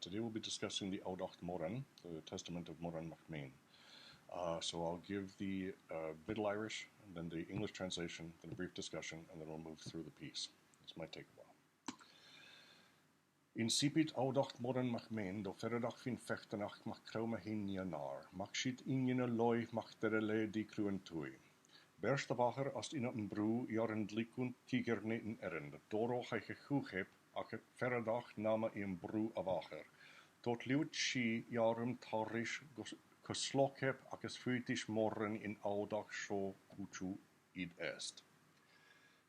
Today we'll be discussing the audacht Morann, the Testament of Morann Mac. So I'll give the Middle Irish, and then the English translation, then a brief discussion, and then we'll move through the piece. This might take a while. Incipit audacht Morann Mac do feredach fin fechtenach mac kroma hin nar, mac shit injene loi mac derele di cruen tui. Berstavacher ast in een broe jaren dlikun tiger neten erend. Doro hij gegoeg ach feredach nama in broe avacher. Tot liut shi jarum tarish geslok heb ach es fuitisch morren in audach sho kuchu id est.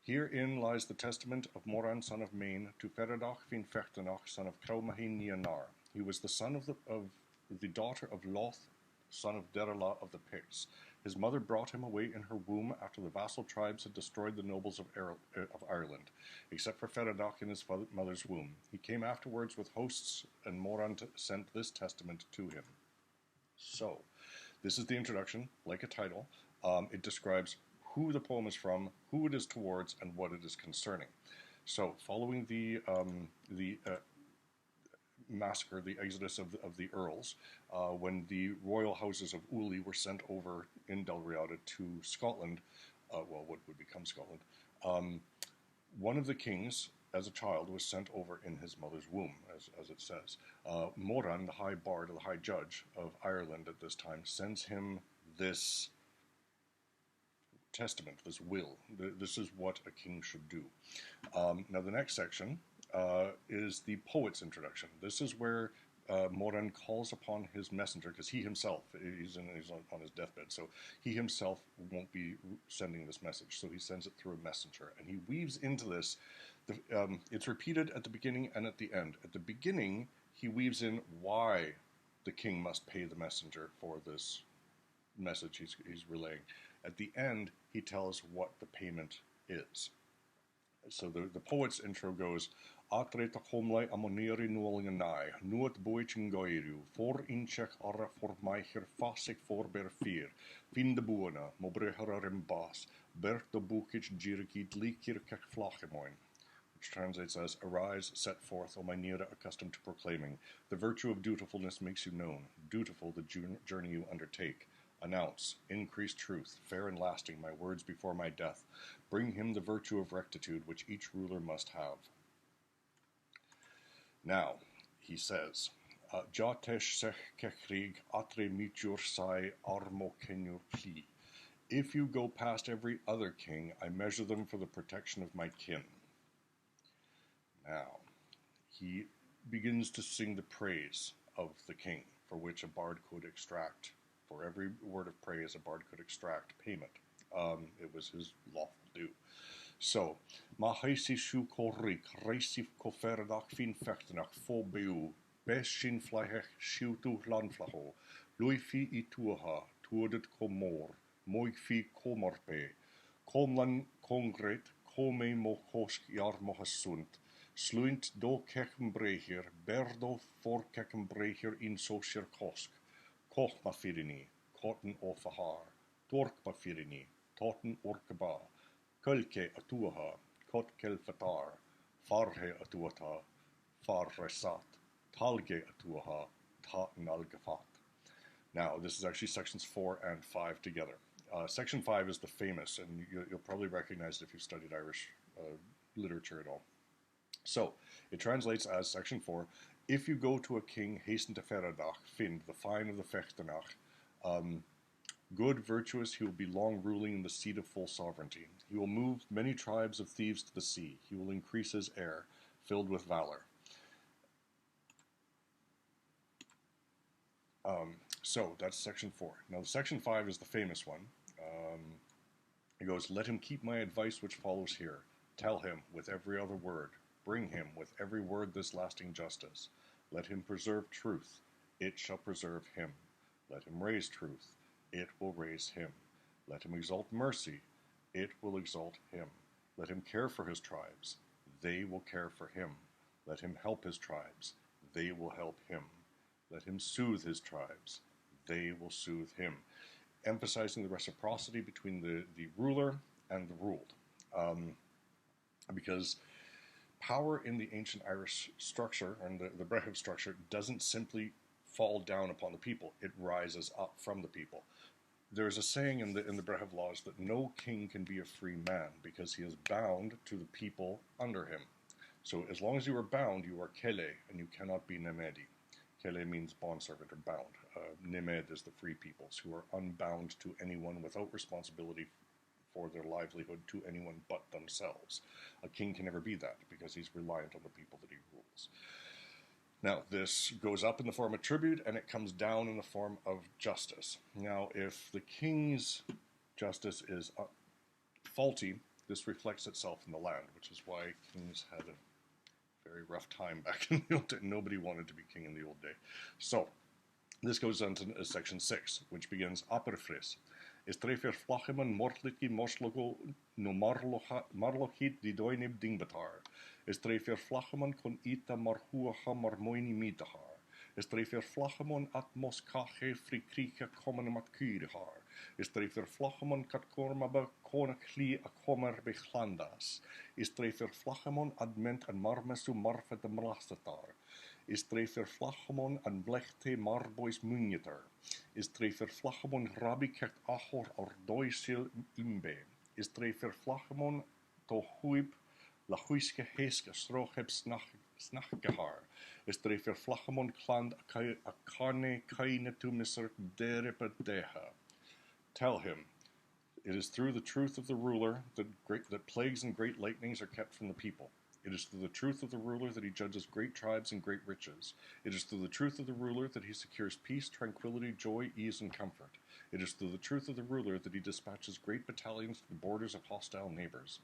Herein lies the testament of Morann, son of Main, to Feredach fin Fechtenach, son of Crowmahin Nianar. He was the son of the daughter of Loth, son of Derela of the Picts. His mother brought him away in her womb after the vassal tribes had destroyed the nobles of Ireland, except for Feredach in his mother's womb. He came afterwards with hosts, and Morann sent this testament to him. So, this is the introduction, like a title. It describes who the poem is from, who it is towards, and what it is concerning. So, following the massacre, the exodus of the earls, when the royal houses of Uli were sent over in Dalriada to Scotland, what would become Scotland, one of the kings, as a child, was sent over in his mother's womb, as it says. Morann, the high bard, the high judge of Ireland at this time, sends him this testament, this will. This is what a king should do. Now the next section is the poet's introduction. This is where Morann calls upon his messenger, because he himself, he's on his deathbed, so he himself won't be sending this message, so he sends it through a messenger, and he weaves into this, it's repeated at the beginning and at the end. At the beginning, he weaves in why the king must pay the messenger for this message he's relaying. At the end, he tells what the payment is. So the poet's intro goes, Atre tachomlai amoneri nuolganai, nuot boichin goiru, for inchech ara for meicher fasik for ber vier, fin de buona, mobrehara rimbas, bert de bukich jirikit likir kech flachemoin. Which translates as, Arise, set forth, O my Nera accustomed to proclaiming. The virtue of dutifulness makes you known, dutiful the journey you undertake. Announce, increase truth, fair and lasting, my words before my death. Bring him the virtue of rectitude, which each ruler must have. Now, he says, Jatesh sech kechrig atre mitjur sai armo kenur pli. If you go past every other king, I measure them for the protection of my kin. Now, he begins to sing the praise of the king, for which a bard could extract. For every word of praise, a bard could extract payment. It was his lawful due. So, ma heisi shu korrik, reisif koferdak fin fechtenach fobeu, beshin flahech shiutu landflaho, luifi I tuaha, tuadet komor, moigfi komorpe, komlan kongret, kome mo kosk jar mohasunt, sluint do kekembrecher, berdo for kekembrecher in sosjer kosk. Koch ma firini, kotten ofahar, tork ma firini, totten orkeba, kulke atuaha, kot kelfatar, farhe atuata, far resat, talge atuaha, ta nalgafat. Now, this is actually sections 4 and 5 together. Section 5 is the famous, and you'll probably recognize it if you've studied Irish literature at all. So, it translates as section 4, if you go to a king, hasten to Feredach, find the fine of the Fechtenach. Good, virtuous, he will be long ruling in the seat of full sovereignty. He will move many tribes of thieves to the sea. He will increase his heir, filled with valor. So, that's section 4. Now, section 5 is the famous one. It goes, Let him keep my advice which follows here. Tell him with every other word. Bring him with every word this lasting justice. Let him preserve truth. It shall preserve him. Let him raise truth. It will raise him. Let him exalt mercy. It will exalt him. Let him care for his tribes. They will care for him. Let him help his tribes. They will help him. Let him soothe his tribes. They will soothe him. Emphasizing the reciprocity between the ruler and the ruled. Because power in the ancient Irish structure, and the Brehov structure, doesn't simply fall down upon the people, it rises up from the people. There's a saying in the Brehov laws that no king can be a free man because he is bound to the people under him. So as long as you are bound, you are kele, and you cannot be nemedi. Kele means bondservant or bound. Nemed is the free peoples, who are unbound to anyone without responsibility for their livelihood to anyone but themselves. A king can never be that because he's reliant on the people that he rules. Now, this goes up in the form of tribute, and it comes down in the form of justice. Now, if the king's justice is faulty, this reflects itself in the land, which is why kings had a very rough time back in the old day. Nobody wanted to be king in the old day. So, this goes on to section 6, which begins, Aperfris. Is trefer flacheman mortliki morslogo no marlochit di doinib dingbatar. Is trefer flacheman kon ita marhuaha marmoini mitahar. Is trefer flacheman at moskache fri krika komen mat kurihar. Is trefer flacheman kat kormaba konakli a kommer bechlandas. Is trefer flacheman adment an marmesu marfa de mrastatar. Is trefer flacheman an blechte marbois munjeter. Is trefer flacheman rabbi kert achor or doisil imbe. Is trefer flacheman to huib la huiske heske strocheb snachgehar. Is trefer flacheman kland a carne kaine to miser derepet deha. Tell him, it is through the truth of the ruler that plagues and great lightnings are kept from the people. It is through the truth of the ruler that he judges great tribes and great riches. It is through the truth of the ruler that he secures peace, tranquility, joy, ease, and comfort. It is through the truth of the ruler that he dispatches great battalions to the borders of hostile neighbors.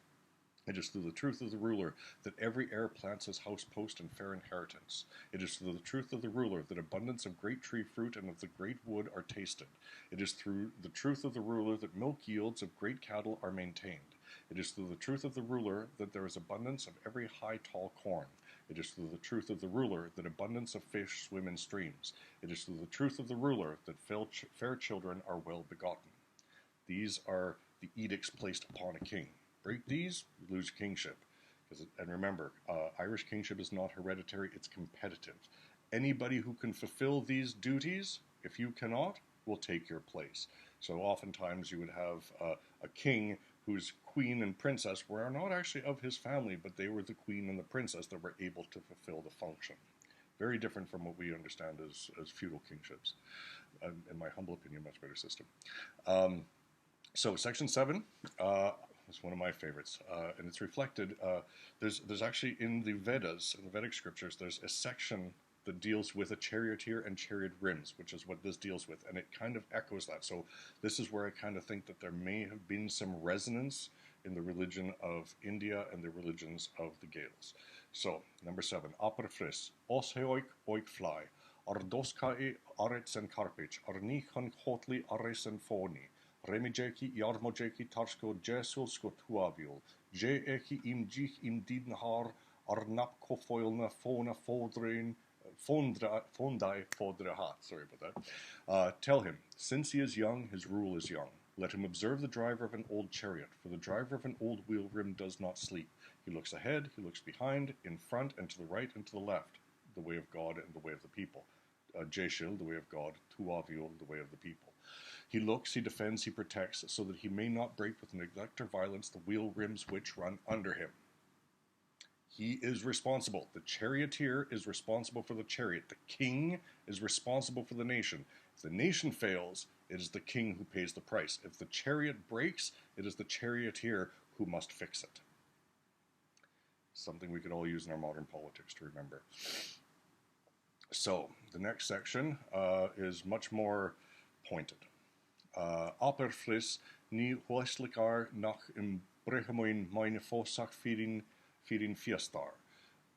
It is through the truth of the ruler that every heir plants his house post and fair inheritance. It is through the truth of the ruler that abundance of great tree fruit and of the great wood are tasted. It is through the truth of the ruler that milk yields of great cattle are maintained. It is through the truth of the ruler that there is abundance of every high tall corn. It is through the truth of the ruler that abundance of fish swim in streams. It is through the truth of the ruler that fair children are well begotten. These are the edicts placed upon a king. Break these, you lose kingship. And remember, Irish kingship is not hereditary, it's competitive. Anybody who can fulfill these duties, if you cannot, will take your place. So oftentimes you would have a king whose queen and princess were not actually of his family, but they were the queen and the princess that were able to fulfill the function. Very different from what we understand as feudal kingships. In my humble opinion, much better system. So section 7 is one of my favorites, and it's reflected. There's actually in the Vedas, in the Vedic scriptures, there's a section that deals with a charioteer and chariot rims, which is what this deals with, and it kind of echoes that. So this is where I kind of think that there may have been some resonance in the religion of India and the religions of the Gaels. So, number 7, Aperfris, Osheoik oik fly, Ardoskae arets en karpich, Arnichan hotli ares en foni, Remijeki jarmojeki tarsko jesul skotuaviol, Jeeki im jich im didnhar, Arnap kofoilna fona fodrein, Fondai Fodrahat. Sorry about that. Tell him, since he is young, his rule is young. Let him observe the driver of an old chariot, for the driver of an old wheel rim does not sleep. He looks ahead, he looks behind, in front, and to the right and to the left, the way of God and the way of the people. Jeshil, the way of God, Tuaviol, the way of the people. He looks, he defends, he protects, so that he may not break with neglect or violence the wheel rims which run under him. He is responsible. The charioteer is responsible for the chariot. The king is responsible for the nation. If the nation fails, it is the king who pays the price. If the chariot breaks, it is the charioteer who must fix it. Something we could all use in our modern politics to remember. So, the next section is much more pointed. Aperflis ni hueslikar nach im brechemoin meine fosach firin fiestar.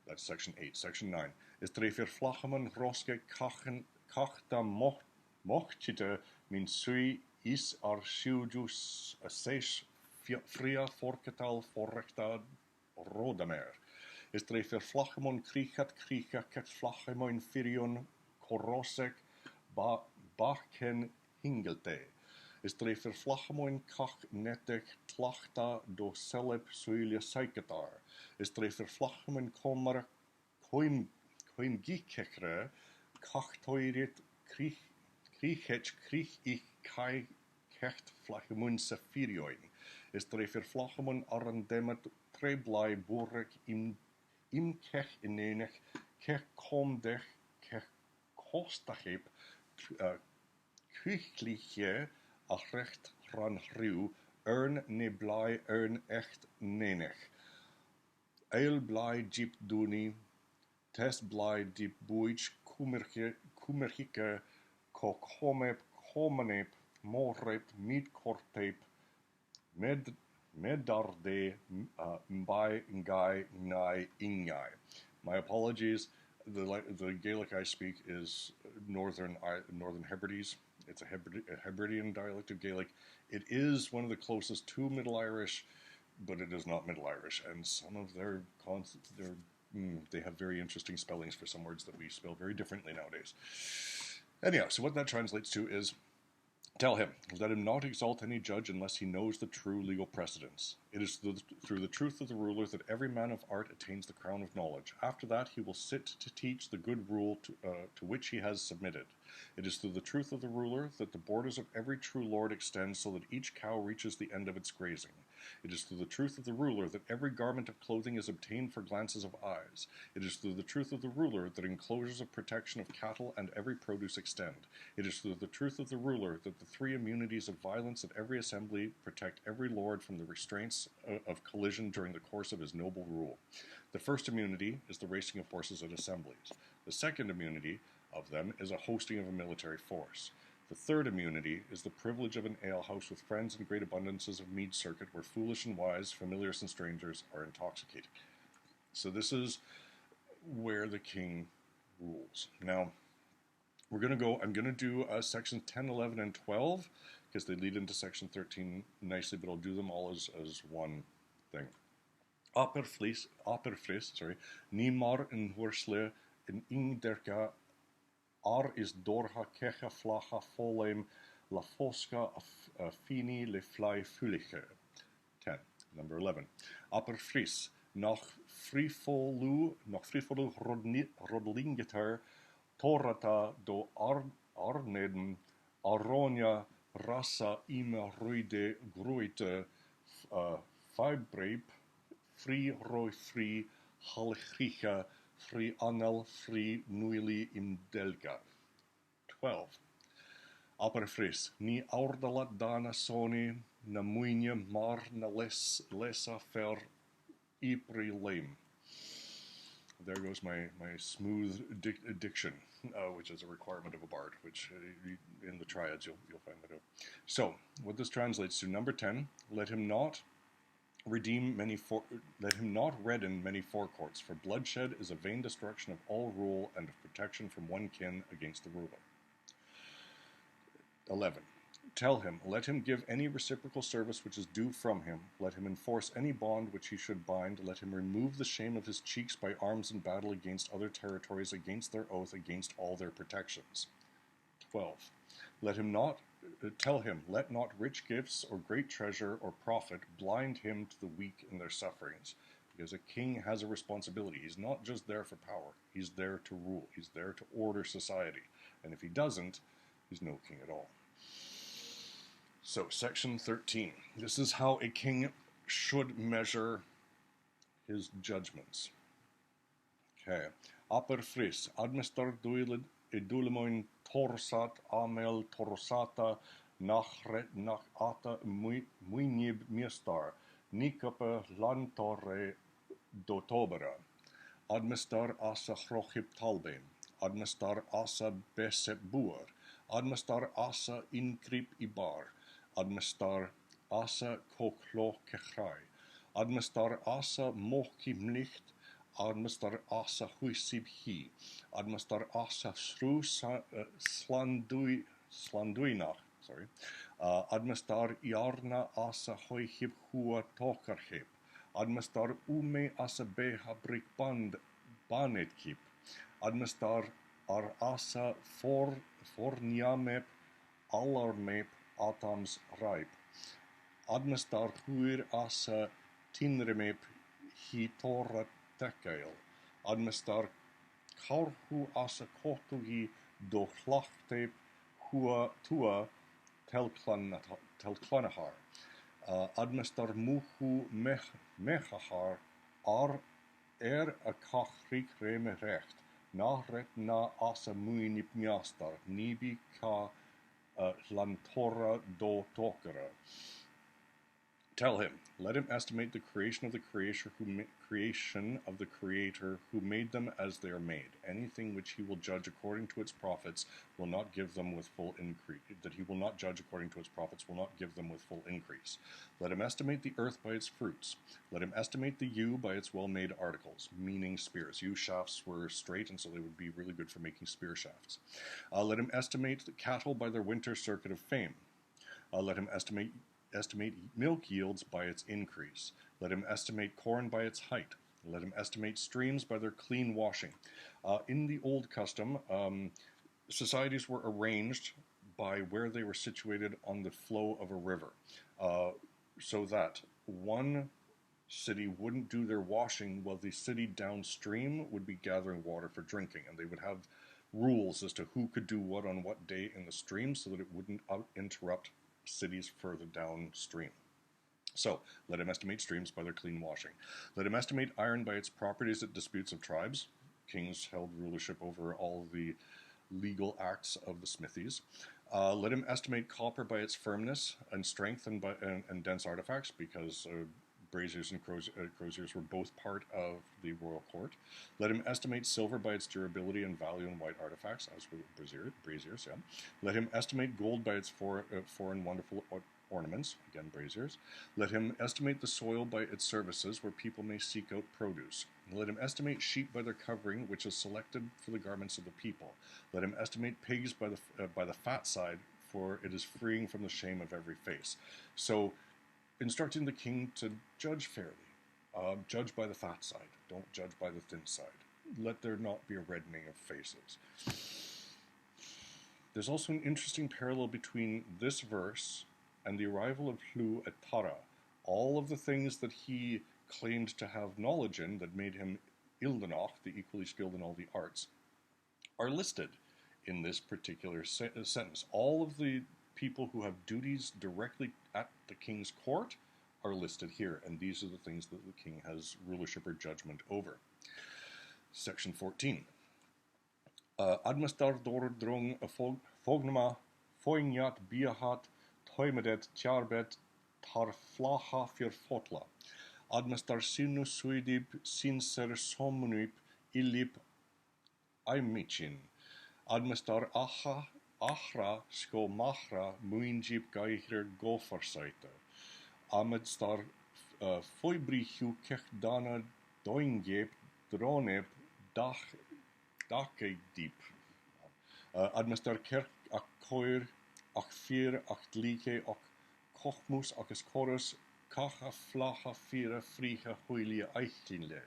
That's section 8. Section 9. Is trefer flacheman roske kachta mochtite min sui is ar siujus seis fria forketal forrecta rodamer. Is trefer flachemon krichat ket flachemon firion korosek bachen hingelte. is drefer flachamon kach netek tlachta do celeb suilia saiketar, is drefer flachamon komar koim gikekre kach toirit kriech ich kai kecht flachamon safirioin, is drefer flachamon arandemet treblai borek im kech inenech kech komdech kech kostachip kuchliche recht ran rhyw ne blai echt nenech. Eil blai jeep duni, tes blai diep buich kumerhike komep komanep morep midkortep medarde mbai ngai nai ingai. My apologies. The Gaelic I speak is Northern Hebrides. It's a Hebridean dialect of Gaelic. It is one of the closest to Middle Irish, but it is not Middle Irish. And some of they have very interesting spellings for some words that we spell very differently nowadays. Anyhow, so what that translates to is, tell him, let him not exalt any judge unless he knows the true legal precedents. It is through the truth of the ruler that every man of art attains the crown of knowledge. After that he will sit to teach the good rule to which he has submitted. It is through the truth of the ruler that the borders of every true lord extend so that each cow reaches the end of its grazing. It is through the truth of the ruler that every garment of clothing is obtained for glances of eyes. It is through the truth of the ruler that enclosures of protection of cattle and every produce extend. It is through the truth of the ruler that the three immunities of violence at every assembly protect every lord from the restraints of collision during the course of his noble rule. The first immunity is the racing of horses at assemblies. The second immunity of them is a hosting of a military force. The third immunity is the privilege of an alehouse with friends and great abundances of mead circuit where foolish and wise, familiars and strangers are intoxicated. So this is where the king rules. Now, I'm going to do sections 10, 11, and 12 because they lead into section 13 nicely, but I'll do them all as one thing. Aperfris, nimar in horsle in ingderka is dorha kecha flacha folem la fosca fini le fly fulige. 10. Number 11. Aperfris, noch frifolu rodlingeter torata do arneden aronia rasa ima ruide gruite fibrep free roi free halchicha free anel free nuili imdelga. 12. Aperfris, ni aurdala dana soni na muinje mar na lesa fer ipri lame. There goes my smooth diction, which is a requirement of a bard, which in the triads you'll find that out. So, what this translates to, number 10, let him not redden many forecourts, for bloodshed is a vain destruction of all rule and of protection from one kin against the ruler. 11. Tell him, let him give any reciprocal service which is due from him, let him enforce any bond which he should bind, let him remove the shame of his cheeks by arms in battle against other territories, against their oath, against all their protections. 12. Tell him, let not rich gifts or great treasure or profit blind him to the weak in their sufferings, because a king has a responsibility. He's not just there for power, he's there to rule, he's there to order society, and if he doesn't, he's no king at all. So, section 13. This is how a king should measure his judgments. Okay. Aperfris, admistar dulemoin torsat amel torsata nach ata muinib miestar, nikape lantore dotobera, admistar asa chrochip talbein, admistar asa besep buer, admistar asa inkrip ibar, admistar asa koklo kechrai, admistar asa mochi mlicht, admistar asa huisib hi, admistar asa sru slanduinach, admistar iarna asa hoihib hua tokarhib, admistar ume asa beha brikband banetkip, admistar ar asa forniamep alarmep Atams raip. Admestar huir asa tinremep hi torra tekail. Admestar kaurhu asa kotuhi do hlachtep hua tua telklanahar. Admestar muhu mechahar ar a kachrik reme recht. Na ret na asa muinip miastar. Nibi ka lantora do tokera. Tell him, let him estimate the creation of the Creator who made them as they are made. Anything which he will judge according to its prophets will not give them with full increase. That he will not judge according to its prophets will not give them with full increase. Let him estimate the earth by its fruits. Let him estimate the yew by its well-made articles, meaning spears. Yew shafts were straight, and so they would be really good for making spear shafts. Let him estimate the cattle by their winter circuit of fame. Let him estimate milk yields by its increase. Let him estimate corn by its height. Let him estimate streams by their clean washing. In the old custom, societies were arranged by where they were situated on the flow of a river, so that one city wouldn't do their washing while the city downstream would be gathering water for drinking, and they would have rules as to who could do what on what day in the stream so that it wouldn't interrupt cities further downstream. So, let him estimate streams by their clean washing. Let him estimate iron by its properties at disputes of tribes. Kings held rulership over all the legal acts of the smithies. Let him estimate copper by its firmness and strength and dense artifacts, because braziers and croziers were both part of the royal court. Let him estimate silver by its durability and value in white artifacts, as were braziers. Yeah. Let him estimate gold by its foreign wonderful ornaments, again braziers. Let him estimate the soil by its services, where people may seek out produce. Let him estimate sheep by their covering, which is selected for the garments of the people. Let him estimate pigs by the fat side, for it is freeing from the shame of every face. So, instructing the king to judge fairly. Judge by the fat side. Don't judge by the thin side. Let there not be a reddening of faces. There's also an interesting parallel between this verse and the arrival of Hlu at Tara. All of the things that he claimed to have knowledge in that made him Ildanach, the equally skilled in all the arts, are listed in this particular sentence. All of the people who have duties directly at the king's court are listed here, and these are the things that the king has rulership or judgment over. Section 14. Admestar dordrung fognama foignat biahat toimedet tjarbet tar flaha fyr fotla. Admestar sinus suidib sinser somnip illip aimichin. Admestar ahra sko mahra muinjip gaihir gofarsaita. Amedstar foibrihu kechdana doingep dronep dake deep. Admestar kerk ak koir ak fyr ak like ak kochmus ak eskorus kacha flacha fyra fricha hoilia eichilne.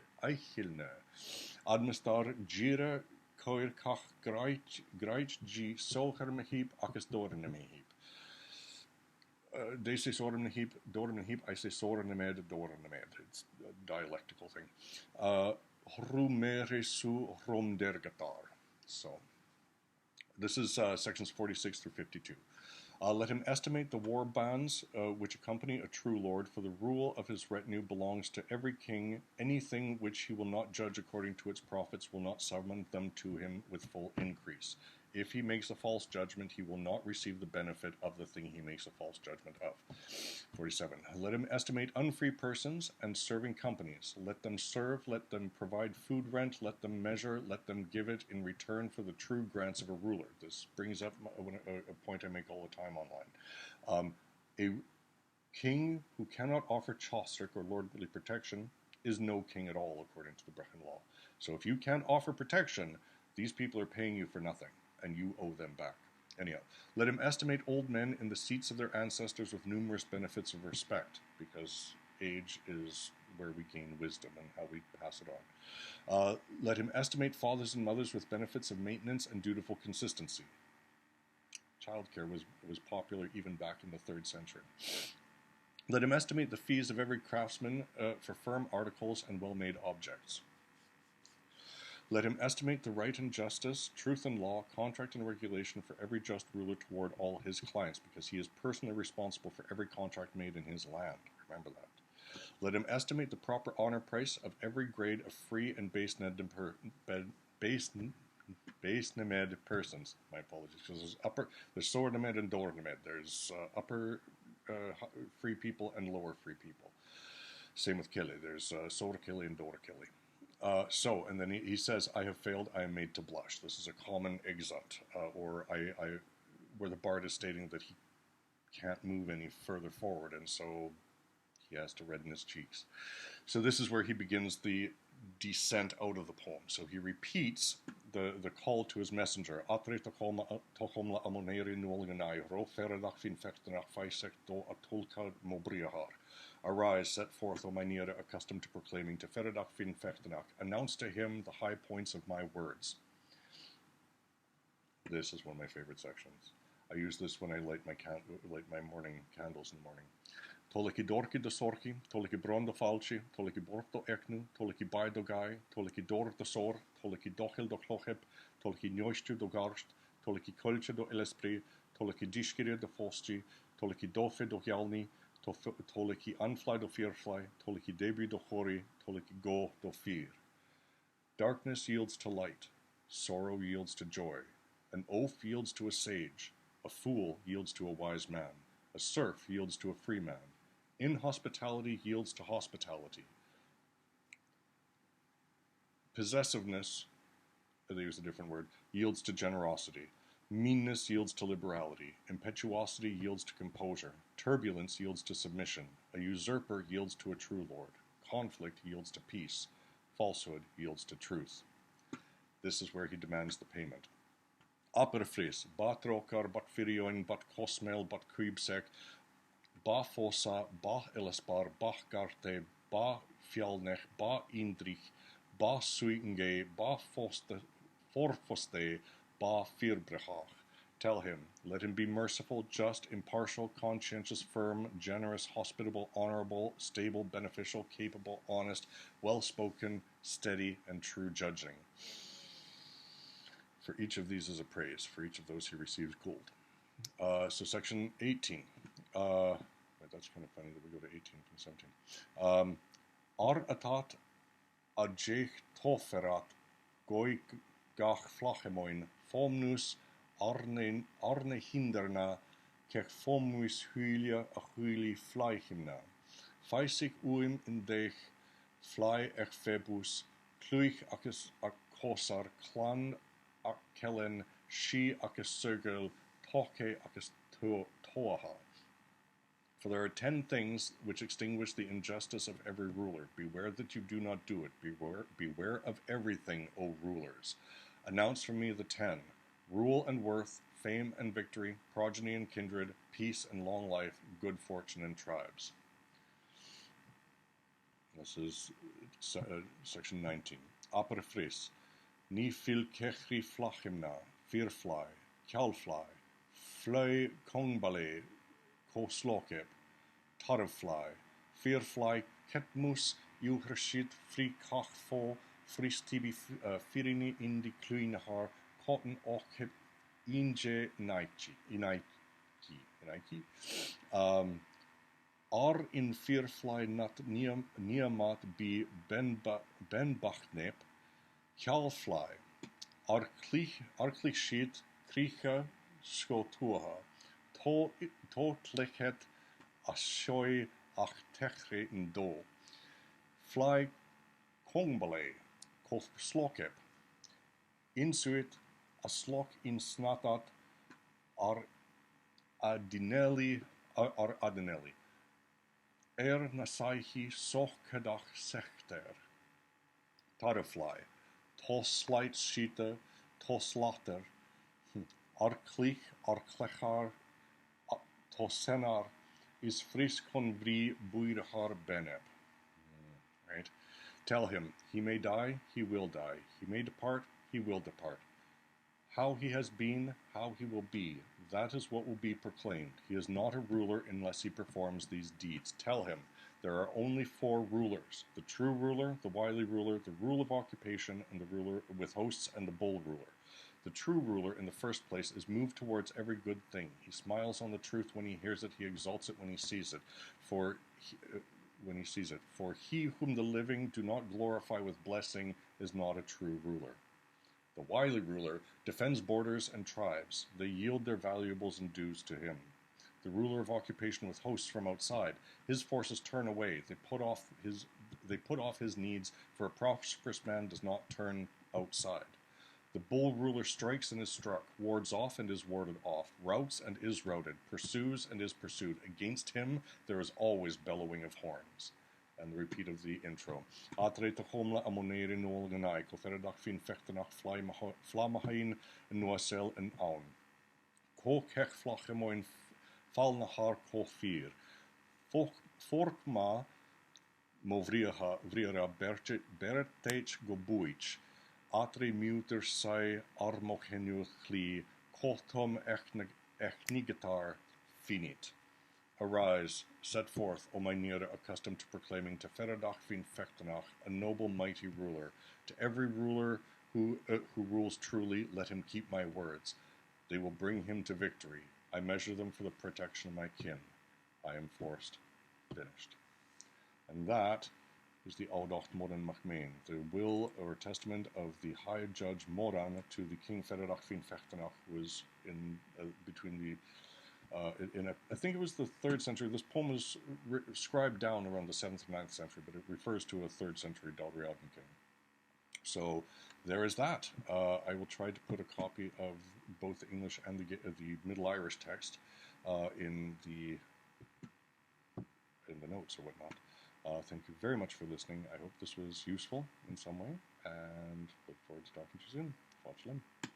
Admestar gira koir kach greit gi socher mehip ak es dorne mehip. They say soren mehip, dorne mehip, I say soren med, dorne med. It's a dialectical thing. Rumere su rom dergatar. So, this is sections 46 through 52. Let him estimate the war bands which accompany a true lord, for the rule of his retinue belongs to every king. Anything which he will not judge according to its prophets will not summon them to him with full increase. If he makes a false judgment, he will not receive the benefit of the thing he makes a false judgment of. 47. Let him estimate unfree persons and serving companies. Let them serve, let them provide food rent, let them measure, let them give it in return for the true grants of a ruler. This brings up a point I make all the time online. A king who cannot offer chosric or lordly protection is no king at all, according to the Brechin law. So if you can't offer protection, these people are paying you for nothing, and you owe them back. Anyhow, let him estimate old men in the seats of their ancestors with numerous benefits of respect, because age is where we gain wisdom and how we pass it on. Let him estimate fathers and mothers with benefits of maintenance and dutiful consistency. childcare was popular even back in the 3rd century. Let him estimate the fees of every craftsman for firm articles and well-made objects. Let him estimate the right and justice, truth and law, contract and regulation for every just ruler toward all his clients, because he is personally responsible for every contract made in his land. Remember that. Let him estimate the proper honor price of every grade of free and base nemed persons. My apologies, because there's sword nemed and door nemed. There's upper free people and lower free people. Same with Kelly. There's sword Kelly and door Kelly. And then he says, I have failed, I am made to blush. This is a common exult, where the bard is stating that he can't move any further forward, and so he has to redden his cheeks. So this is where he begins the descent out of the poem. So he repeats the call to his messenger. Arise, set forth, O Mynheer, accustomed to proclaiming, to Feridach fin Fechtenach. Announce to him the high points of my words. This is one of my favorite sections. I use this when I light my morning candles in the morning. Toliki dorki do sorki, toliki brondo falci, toliki borto eknu, toliki bai do gai, toliki dor do sor, toliki dochil do clocheb, toliki njoistu do garst, toliki kolche do elesprit, toliki dishkiri do fosti, toliki dofe do jalni, toliki anfly do fearfly, toliki debri do chori, toliki go do fear. Darkness yields to light, sorrow yields to joy, an oaf yields to a sage, a fool yields to a wise man, a serf yields to a free man, inhospitality yields to hospitality. Possessiveness, they use a different word, yields to generosity. Meanness yields to liberality. Impetuosity yields to composure. Turbulence yields to submission. A usurper yields to a true lord. Conflict yields to peace. Falsehood yields to truth. This is where he demands the payment. Aperfris, bat rokar, bat firioin, bat kosmel, bat kuibsek, ba fossa, ba elespar, ba garte, ba fjallnech, ba indrich, ba suinge, ba forfoste, ba firbrechach. Tell him, let him be merciful, just, impartial, conscientious, firm, generous, hospitable, honorable, stable, beneficial, capable, honest, well-spoken, steady, and true judging. For each of these is a praise. For each of those he receives gold. So section 18. That's kind of funny that we go to 18 from 17. Ar atat adjech toferat goi gach flachemoin fomnus arne hinderna kech fomus huilia a huili flychimna. Feisig uim in dech fly ech febus kluich akosar clan akellen she akesugel toke toaha. For there are 10 things which extinguish the injustice of every ruler. Beware that you do not do it. Beware of everything, O rulers. Announce from me the 10. Rule and worth, fame and victory, progeny and kindred, peace and long life, good fortune and tribes. This is section 19. Apere fris. Ni fil kechri flachimna, firfly, kjalfly, fløy kongbale, koslokep, tarfly, firfly, ketmus, juhershit, fri kachfo, fristibi firini indi kluinahar, cotton ochep, inje inaiki. Ar in firfly nat niamat bi benbachnep, kjalfly, ar klich shit, kricha, skotuha, to tlichet ashoy ach techre in do. Fly kongbale, kof slokep. Insuit a slok in snatat ar adinelli. Nasaihi soch kadach sechter. Tarfly, tos slight shita, tos later. Ar klich, ar klechar, tos senar, is fris convri buirhar beneb. Right? Tell him, he may die, he will die. He may depart, he will depart. How he has been, how he will be, that is what will be proclaimed. He is not a ruler unless he performs these deeds. Tell him, there are only four rulers: the true ruler, the wily ruler, the rule of occupation, and the ruler with hosts, and the bull ruler. The true ruler, in the first place, is moved towards every good thing. He smiles on the truth when he hears it. He exalts it when he sees it. For he whom the living do not glorify with blessing is not a true ruler. The wily ruler defends borders and tribes. They yield their valuables and dues to him. The ruler of occupation with hosts from outside, his forces turn away. They put off his needs, for a prosperous man does not turn outside. The bull ruler strikes and is struck, wards off and is warded off, routs and is routed, pursues and is pursued. Against him there is always bellowing of horns. And the repeat of the intro. Atreite homla amonere nolganai, kotheredak fin fechtenach flamahain noasel en aun. Ko kech flachemoin falna har ko fir. Forkma mo vrira bertech gobuich. Atre muter sai armochenu chli, kotom echnigetar finit. Arise, set forth, O my Nere, accustomed to proclaiming to Feradach fin Fechtenach, a noble, mighty ruler. To every ruler who rules truly, let him keep my words. They will bring him to victory. I measure them for the protection of my kin. I am forced. Finished. And that is the audacht Morann Machmain, the will or testament of the High Judge Morann to the King Feradach fin Fechtenach, who was in between the I think it was the 3rd century. This poem was scribed down around the 7th or 9th century, but it refers to a 3rd century Dalriadan king. So there is that. I will try to put a copy of both the English and the Middle Irish text in the notes or whatnot. Thank you very much for listening. I hope this was useful in some way, and look forward to talking to you soon. Watch them.